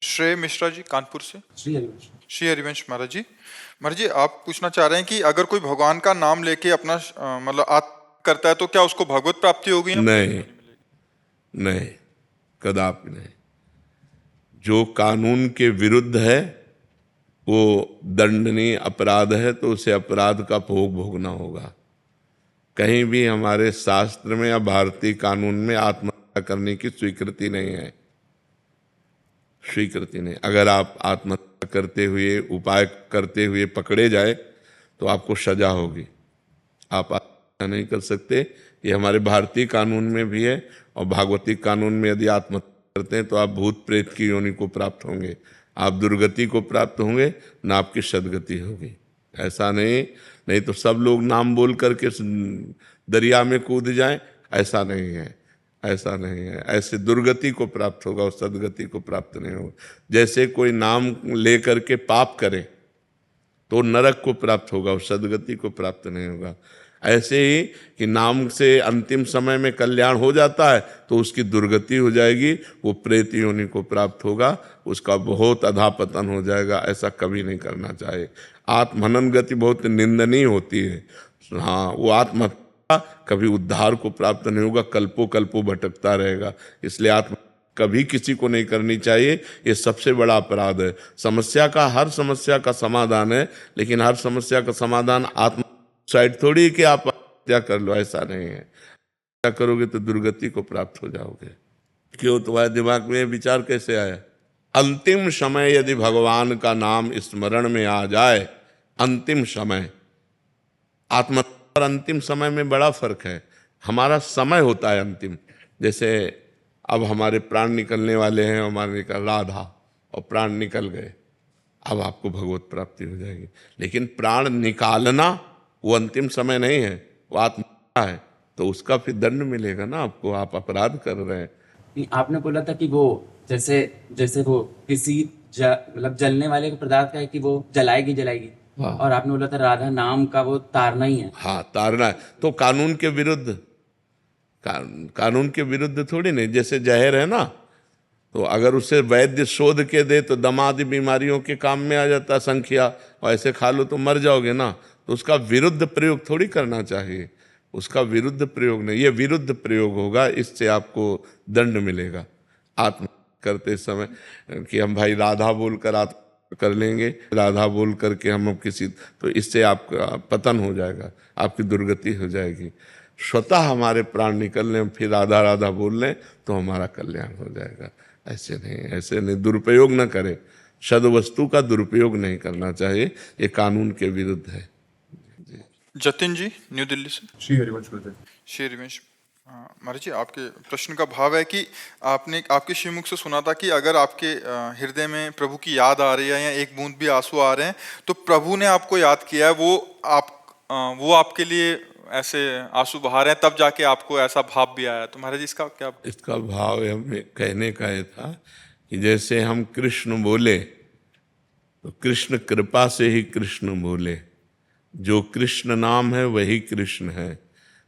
श्रेय मिश्रा जी कानपुर से। श्री हरिवंश। श्री हरिवंश महाराज जी। महाराज जी, आप पूछना चाह रहे हैं कि अगर कोई भगवान का नाम लेके अपना मतलब आत्म करता है तो क्या उसको भगवत प्राप्ति होगी? नहीं, नहीं, कदापि नहीं। जो कानून के विरुद्ध है वो दंडनीय अपराध है, तो उसे अपराध का भोग भोगना होगा। कहीं भी हमारे शास्त्र में या भारतीय कानून में आत्महत्या करने की स्वीकृति नहीं है, स्वीकृति नहीं। अगर आप आत्महत्या करते हुए, उपाय करते हुए पकड़े जाए तो आपको सजा होगी। आप आत्महत्या नहीं कर सकते, ये हमारे भारतीय कानून में भी है। और भागवतिक कानून में यदि आत्महत्या करते हैं तो आप भूत प्रेत की योनि को प्राप्त होंगे, आप दुर्गति को प्राप्त होंगे, न आपकी सदगति होगी। ऐसा नहीं तो सब लोग नाम बोल करके दरिया में कूद जाएं, ऐसा नहीं है, ऐसा नहीं है। ऐसे दुर्गति को प्राप्त होगा और सदगति को प्राप्त नहीं होगा। जैसे कोई नाम ले करके पाप करे तो नरक को प्राप्त होगा और सदगति को प्राप्त नहीं होगा। ऐसे ही कि नाम से अंतिम समय में कल्याण हो जाता है तो उसकी दुर्गति हो जाएगी, वो प्रेत योनि को प्राप्त होगा, उसका बहुत अधापतन हो जाएगा। ऐसा कभी नहीं करना चाहिए। आत्महनन गति बहुत निंदनीय होती है। हाँ, वो आत्महत्या कभी उद्धार को प्राप्त नहीं होगा, कल्पों कल्पों भटकता रहेगा। इसलिए आत्म कभी किसी को नहीं करनी चाहिए, ये सबसे बड़ा अपराध है। हर समस्या का समाधान है, लेकिन हर समस्या का समाधान आत्म साइड थोड़ी कि आप हत्या कर लो, ऐसा नहीं है। क्या करोगे तो दुर्गति को प्राप्त हो जाओगे। क्यों? तुम्हारे दिमाग में विचार कैसे आया? अंतिम समय यदि भगवान का नाम स्मरण में आ जाए, अंतिम समय, आत्महत्या और अंतिम समय में बड़ा फर्क है। हमारा समय होता है अंतिम। जैसे अब हमारे प्राण निकलने वाले हैं, हमारे निकल राधा और प्राण निकल गए, अब आपको भगवत प्राप्ति हो जाएगी। लेकिन प्राण निकालना वो अंतिम समय नहीं है, वो आत्मा है, तो उसका फिर दंड मिलेगा ना आपको। आप अपराध कर रहे हैं। आपने बोला था कि वो जैसे वो किसी मतलब जलने वाले पदार्थ का है कि वो जलाएगी। हाँ। और आपने बोला था राधा नाम का वो तारना ही है। हाँ, तारना है। तो कानून के विरुद्ध, कानून के विरुद्ध थोड़ी नहीं। जैसे जहर है ना, तो अगर उसे वैद्य शोध के दे तो दमादी बीमारियों के काम में आ जाता है संख्या, और ऐसे खा लो तो मर जाओगे ना। तो उसका विरुद्ध प्रयोग थोड़ी करना चाहिए, उसका विरुद्ध प्रयोग नहीं, ये विरुद्ध प्रयोग होगा, इससे आपको दंड मिलेगा। आत्म करते समय कि हम भाई राधा बोलकर आत्म कर लेंगे, राधा बोल करके हम किसी, तो इससे आपका पतन हो जाएगा, आपकी दुर्गति हो जाएगी। स्वतः हमारे प्राण निकल लें, फिर राधा राधा बोल लें तो हमारा कल्याण हो जाएगा। ऐसे नहीं, दुरुपयोग न करें। सद्वस्तु का दुरुपयोग नहीं करना चाहिए, ये कानून के विरुद्ध है। जतिन जी न्यू दिल्ली से। श्री हरिवंश। श्री हरिवंश महाराज जी, आपके प्रश्न का भाव है कि आपने आपके श्रीमुख से सुना था कि अगर आपके हृदय में प्रभु की याद आ रही है या एक बूंद भी आंसू आ रहे हैं तो प्रभु ने आपको याद किया है, वो आपके लिए ऐसे आंसू बहा रहे हैं, तब जाके आपको ऐसा भाव भी आया। तो महाराज जी इसका क्या? इसका भाव हमें कहने का ये था कि जैसे हम कृष्ण बोले तो कृष्ण कृपा से ही कृष्ण बोले, जो कृष्ण नाम है वही कृष्ण है।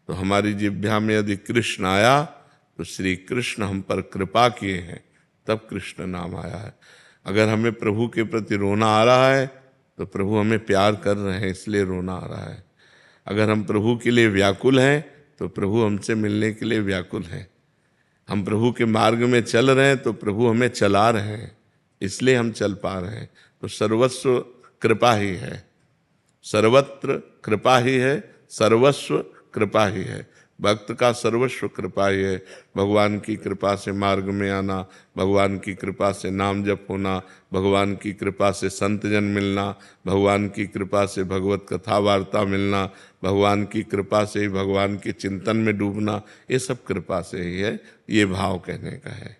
तो हमारी जिह्वा में यदि कृष्ण आया तो श्री कृष्ण हम पर कृपा किए हैं, तब कृष्ण नाम आया है। अगर हमें प्रभु के प्रति रोना आ रहा है तो प्रभु हमें प्यार कर रहे हैं, इसलिए रोना आ रहा है। अगर हम प्रभु के लिए व्याकुल हैं तो प्रभु हमसे मिलने के लिए व्याकुल हैं। हम प्रभु के मार्ग में चल रहे हैं तो प्रभु हमें चला रहे हैं, इसलिए हम चल पा रहे हैं। तो सर्वस्व कृपा ही है, सर्वत्र कृपा ही है, सर्वस्व कृपा ही है। भक्त का सर्वस्व कृपा ही है। भगवान की कृपा से मार्ग में आना, भगवान की कृपा से नाम जप होना, भगवान की कृपा से संत जन मिलना, भगवान की कृपा से भगवत कथा वार्ता मिलना, भगवान की कृपा से ही भगवान के चिंतन में डूबना, ये सब कृपा से ही है। ये भाव कहने का है।